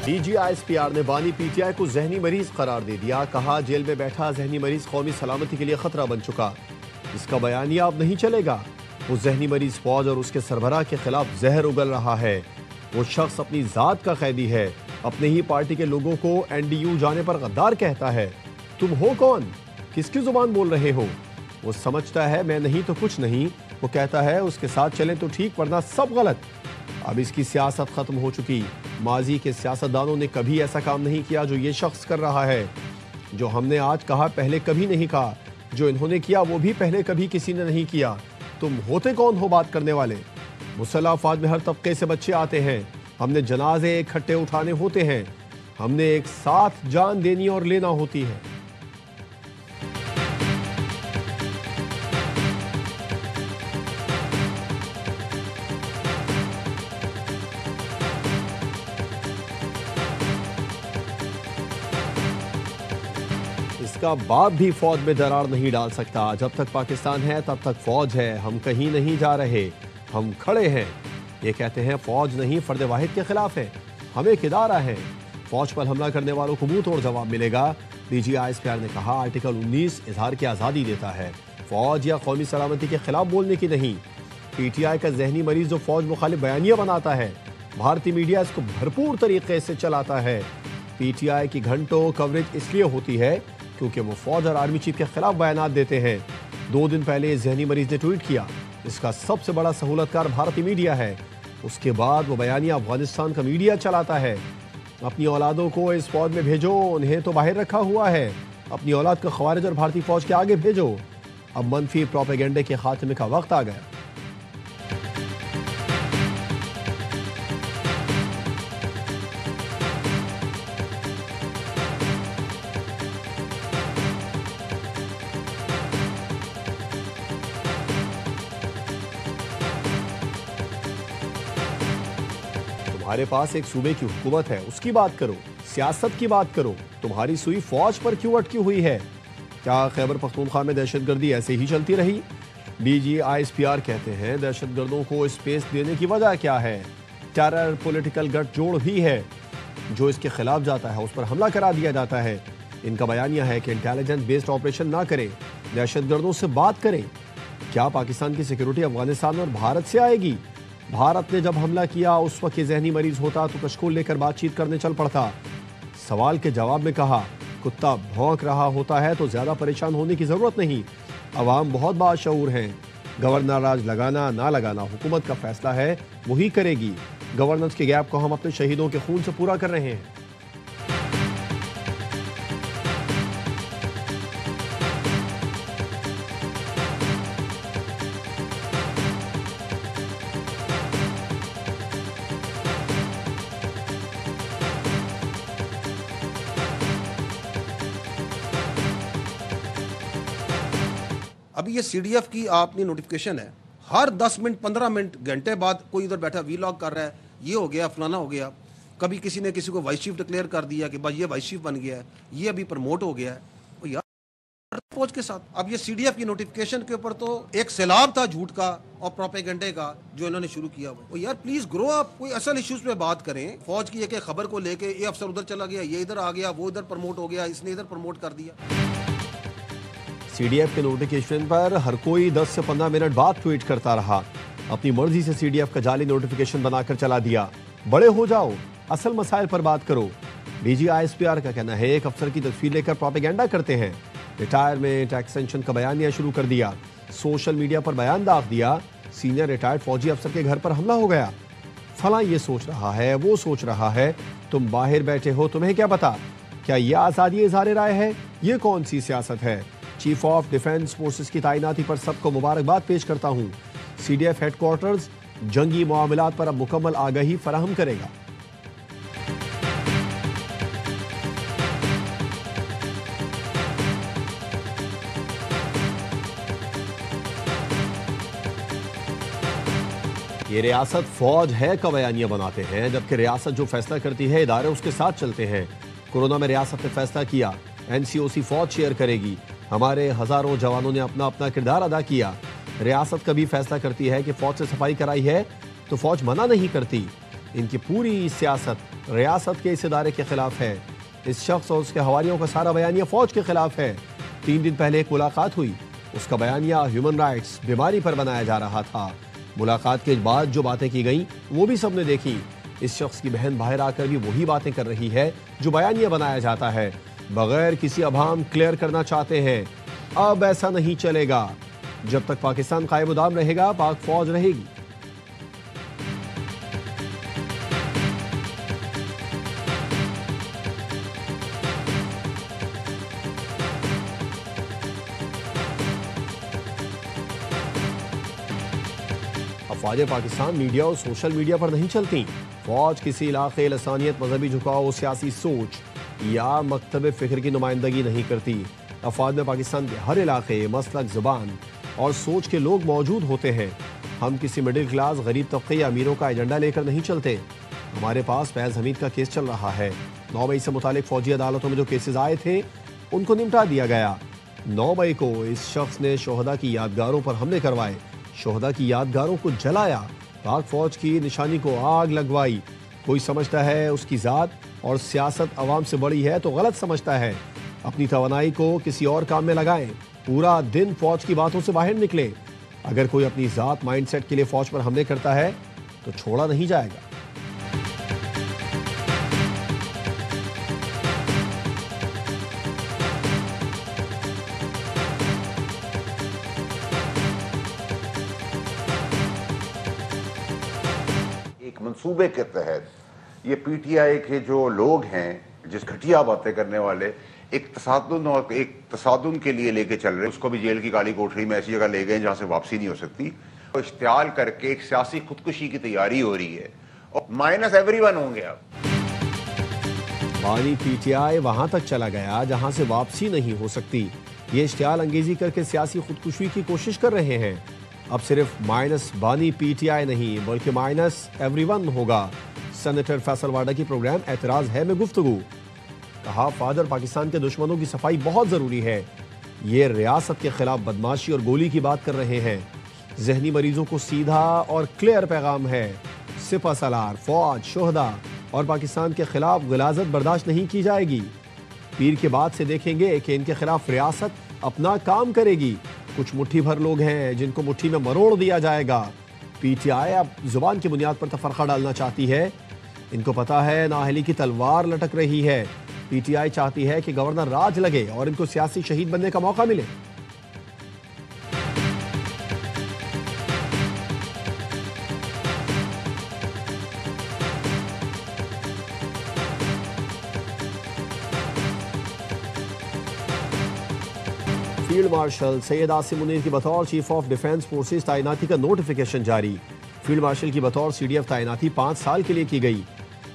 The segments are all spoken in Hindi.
DGISPR ने बानी PTI को जहनी मरीज करार दे दिया। कहा जेल में बैठा जहनी मरीज कौमी सलामती के लिए खतरा बन चुका। इसका बयानिया अब नहीं चलेगा। वो जहनी मरीज फौज और उसके सरबराह के खिलाफ जहर उगल रहा है। वो शख्स अपनी जात का कैदी है। अपने ही पार्टी के लोगों को NDU जाने पर गद्दार कहता है। तुम हो कौन? किसकी जुबान बोल रहे हो? वो समझता है मैं नहीं तो कुछ नहीं। वो कहता है उसके साथ चले तो ठीक वरना सब गलत। अब इसकी सियासत खत्म हो चुकी। माजी के सियासतदानों ने कभी ऐसा काम नहीं किया जो ये शख्स कर रहा है। जो हमने आज कहा पहले कभी नहीं कहा। जो इन्होंने किया वो भी पहले कभी किसी ने नहीं किया। तुम होते कौन हो बात करने वाले? मुसल्लह अफवाज में हर तबके से बच्चे आते हैं। हमने जनाजे इकट्ठे उठाने होते हैं। हमने एक साथ जान देनी और लेना होती है। इसका बाप भी फौज में दरार नहीं डाल सकता। जब तक पाकिस्तान है तब तक फौज है। हम कहीं नहीं जा रहे, हम खड़े हैं। ये कहते हैं फौज नहीं फर्द वाहिद के खिलाफ है। हम एक इदारा है। फौज पर हमला करने वालों को मुंह तोड़ जवाब मिलेगा। DGISPR ने कहा आर्टिकल 19 इजहार की आज़ादी देता है, फौज या कौमी सलामती के खिलाफ बोलने की नहीं। PTI का जहनी मरीज जो फौज मुखालिफ बयानिया बनाता है, भारतीय मीडिया इसको भरपूर तरीके से चलाता है। PTI की घंटों कवरेज इसलिए होती है क्योंकि वो फौज और आर्मी चीफ के खिलाफ बयानात देते हैं। 2 दिन पहले जहनी मरीज ने ट्वीट किया, इसका सबसे बड़ा सहूलतकार भारतीय मीडिया है। उसके बाद वो बयानिया अफगानिस्तान का मीडिया चलाता है। अपनी औलादों को इस फौज में भेजो, उन्हें तो बाहर रखा हुआ है। अपनी औलाद को खवारिज और भारतीय फौज के आगे भेजो। अब मनफी प्रोपेगेंडे के खात्मे का वक्त आ गया। तुम्हारे पास एक सूबे की हुकूमत है, उसकी बात करो, सियासत की बात करो। तुम्हारी सुई फौज पर क्यों अटकी हुई है? क्या खैबर पख्तूनख्वा में दहशतगर्दी ऐसे ही चलती रही? DGISPR कहते हैं दहशतगर्दों को स्पेस देने की वजह क्या है? टेरर पॉलिटिकल गठजोड़ भी है। जो इसके खिलाफ जाता है उस पर हमला करा दिया जाता है। इनका बयानिया है कि इंटेलिजेंस बेस्ड ऑपरेशन ना करें, दहशतगर्दों से बात करें। क्या पाकिस्तान की सिक्योरिटी अफगानिस्तान और भारत से आएगी? भारत ने जब हमला किया उस वक्त ये जहनी मरीज होता तो कशकोल लेकर बातचीत करने चल पड़ता। सवाल के जवाब में कहा कुत्ता भौंक रहा होता है तो ज्यादा परेशान होने की जरूरत नहीं। अवाम बहुत बाशऊर हैं। गवर्नर राज लगाना ना लगाना हुकूमत का फैसला है, वही करेगी। गवर्नेंस के गैप को हम अपने शहीदों के खून से पूरा कर रहे हैं। अभी ये CDF की आपने नोटिफिकेशन है, हर 10 मिनट 15 मिनट घंटे बाद कोई उधर बैठा वीलॉग कर रहा है, ये हो गया फलाना हो गया। कभी किसी ने किसी को वाइस चीफ डिक्लेयर कर दिया कि भाई ये वाइस चीफ बन गया है, ये अभी प्रमोट हो गया है। और यार फौज के साथ अब ये CDF की नोटिफिकेशन के ऊपर तो एक सैलाब था झूठ का और प्रोपेगेंडे का जो इन्होंने शुरू किया हुआ। और यार प्लीज ग्रो अप, कोई असल इश्यूज पे बात करें। फौज की एक खबर को लेके ये अफसर उधर चला गया, ये इधर आ गया, वो इधर प्रमोट हो गया, इसने इधर प्रमोट कर दिया। CDF के नोटिफिकेशन पर हर कोई 10 से 15 मिनट बाद ट्वीट करता रहा। अपनी मर्जी से CDF का जाली नोटिफिकेशन बनाकर चला दिया। बड़े हो जाओ, असल मसाइल पर बात करो। DGISPR का कहना है एक अफसर की तस्वीर लेकर प्रोपेगेंडा करते हैं। रिटायरमेंट एक्सटेंशन का बयानिया शुरू कर दिया। सोशल मीडिया पर बयान दाग दिया। सीनियर रिटायर्ड फौजी अफसर के घर पर हमला हो गया। फला ये सोच रहा है, वो सोच रहा है। तुम बाहर बैठे हो, तुम्हें क्या पता? क्या यह आज़ादी इज़हार राय है? ये कौन सी सियासत है? चीफ ऑफ डिफेंस फोर्सेस की तैनाती पर सबको मुबारकबाद पेश करता हूं। CDF हेडक्वार्टर्स जंगी मामलात पर अब मुकम्मल आगाही फराहम करेगा। ये रियासत फौज है का बयानिया बनाते हैं, जबकि रियासत जो फैसला करती है इदारे उसके साथ चलते हैं। कोरोना में रियासत ने फैसला किया NCOC फौज शेयर करेगी। हमारे हजारों जवानों ने अपना अपना किरदार अदा किया। रियासत कभी फैसला करती है कि फौज से सफाई कराई है तो फौज मना नहीं करती। इनकी पूरी सियासत रियासत के इस इदारे के खिलाफ है। इस शख्स और उसके हवारियों का सारा बयानिया फौज के खिलाफ है। 3 दिन पहले एक मुलाकात हुई, उसका बयानिया ह्यूमन राइट्स बीमारी पर बनाया जा रहा था। मुलाकात के बाद जो बातें की गई वो भी सबने देखी। इस शख्स की बहन बाहर आकर भी वही बातें कर रही है जो बयानिया बनाया जाता है। बगैर किसी अभाम क्लियर करना चाहते हैं। अब ऐसा नहीं चलेगा। जब तक पाकिस्तान कायम दाम रहेगा, पाक फौज रहेगी। अफवाज पाकिस्तान मीडिया और सोशल मीडिया पर नहीं चलती। फौज किसी इलाके, लसानियत, मजहबी झुकाव, सियासी सोच या मकतब फिक्र की नुमाइंदगी नहीं करती। अफवाज में पाकिस्तान के हर इलाके, मसलक, जुबान और सोच के लोग मौजूद होते हैं। हम किसी मिडिल क्लास, गरीब तबके या अमीरों का एजेंडा लेकर नहीं चलते। हमारे पास फैज़ हमीद का केस चल रहा है। 9 मई से मुतालिक फौजी अदालतों में जो केसेस आए थे उनको निपटा दिया गया। 9 मई को इस शख्स ने शोहदा की यादगारों पर हमले करवाए, शोहदा की यादगारों को जलाया, पाक फौज की निशानी को आग लगवाई। कोई समझता है उसकी ज़ात और सियासत अवाम से बड़ी है तो गलत समझता है। अपनी तवानाई को किसी और काम में लगाएं। पूरा दिन फौज की बातों से बाहर निकले। अगर कोई अपनी ज़ात माइंडसेट के लिए फौज पर हमले करता है तो छोड़ा नहीं जाएगा। मंसूबे के तहत ये पीटीआई के जो लोग हैं, जिस घटिया बातें करने वाले, एक तसादुन के लिए लेके चल रहे, उसको भी जेल की काली कोठरी में ऐसी जगह ले गए जहां से वापसी नहीं हो सकती। तो इश्तियाल करके एक सियासी खुदकुशी की तैयारी हो रही है और माइनस एवरीवन होंगे। अब बानी पीटीआई वहां तक चला गया जहां से वापसी नहीं हो सकती। ये इश्तियाल अंगेजी करके सियासी खुदकुशी की कोशिश कर रहे हैं। अब सिर्फ माइनस बानी पीटीआई नहीं बल्कि माइनस एवरीवन होगा। सेनेटर फैसल वाडा की प्रोग्राम एतराज है में गुफ्तगू। कहा, फादर पाकिस्तान के दुश्मनों की सफाई बहुत जरूरी है। ये रियासत के खिलाफ बदमाशी और गोली की बात कर रहे हैं। जहनी मरीजों को सीधा और क्लियर पैगाम है। सिपा सलार, फौज, शोहदा और पाकिस्तान के खिलाफ गलाजत बर्दाश्त नहीं की जाएगी। पीर के बाद से देखेंगे कि इनके खिलाफ रियासत अपना काम करेगी। कुछ मुट्ठी भर लोग हैं जिनको मुट्ठी में मरोड़ दिया जाएगा। पीटीआई अब जुबान की बुनियाद पर तफरका डालना चाहती है। इनको पता है नाअहली की तलवार लटक रही है। पीटीआई चाहती है कि गवर्नर राज लगे और इनको सियासी शहीद बनने का मौका मिले। फील्ड मार्शल सैयद आसिम मुनीर की बतौर चीफ ऑफ डिफेंस फोर्सेज तैनाती का नोटिफिकेशन जारी। फील्ड मार्शल की बतौर सीडीएफ तैनाती 5 साल के लिए की गई।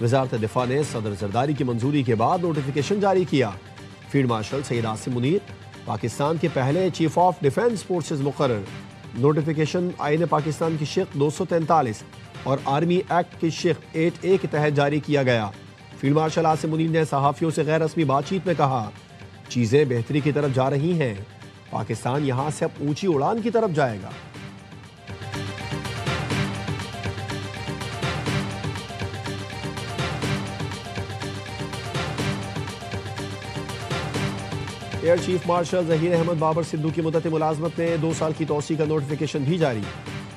वजारत दिफा ने सदर जरदारी की मंजूरी के बाद नोटिफिकेशन जारी किया। फील्ड मार्शल सैयद आसिम मुनीर पाकिस्तान के पहले चीफ ऑफ डिफेंस फोर्सेज मुकर्रर। नोटिफिकेशन आईन पाकिस्तान की शिक 243 और आर्मी एक्ट की शिक 8A के तहत जारी किया गया। फील्ड मार्शल आसिम मुनीर ने सहाफ़ियों से गैर रस्मी बातचीत में कहा, चीज़ें बेहतरी की तरफ जा रही हैं। पाकिस्तान यहां से अब ऊंची उड़ान की तरफ जाएगा। Air chief marshal Zaheer Ahmed Babar Sidhu की मुद्दत मुलाजमत में 2 साल की तोसी का नोटिफिकेशन भी जारी।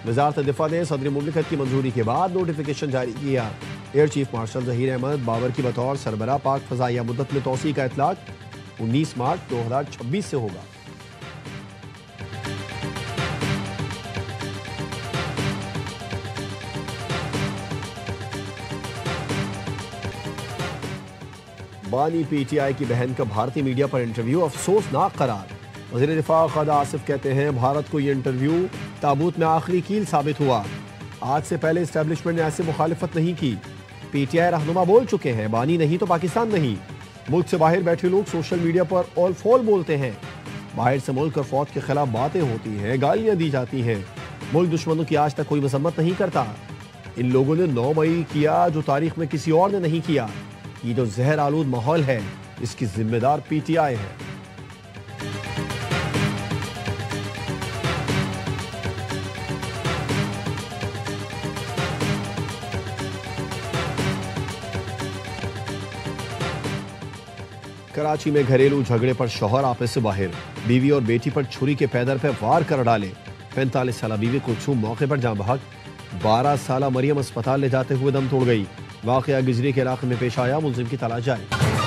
वजारत दिफा ने सदर मुमलिकत की मंजूरी के बाद नोटिफिकेशन जारी किया। Air chief marshal Zaheer Ahmed Babar की बतौर सरबराह पाक फजाइया मुद्दत में तोसी का इतलाक 19 मार्च 2026 से होगा। बानी पीटीआई की बहन का भारतीय मीडिया पर इंटरव्यू अफसोसनाक करार। वज़ीर दिफा ख्वाजा आसिफ कहते हैं, भारत को ये इंटरव्यू ताबूत में आखिरी कील साबित हुआ। आज से पहले इस्टेब्लिशमेंट ने ऐसे मुखालिफत नहीं की। पीटीआई रहनुमा बोल चुके हैं, बानी नहीं तो पाकिस्तान नहीं। मुल्क से बाहर बैठे लोग सोशल मीडिया पर ऑल फॉल बोलते हैं। बाहर से मुल्क और फौज के खिलाफ बातें होती हैं, गालियां दी जाती हैं। मुल्क दुश्मनों की आज तक कोई मजम्मत नहीं करता। इन लोगों ने 9 मई किया जो तारीख में किसी और ने नहीं किया। ये जो जहर आलूद माहौल है इसकी जिम्मेदार पीटीआई है। कराची में घरेलू झगड़े पर शौहर आपस से बाहर, बीवी और बेटी पर छुरी के पैदर पर वार कर डाले। 45 साल बीवी को छू मौके पर जान बहक। 12 साल मरियम अस्पताल ले जाते हुए दम तोड़ गई। वाकया गिजरी के इलाके में पेश आया, मुलजिम की तलाश जारी।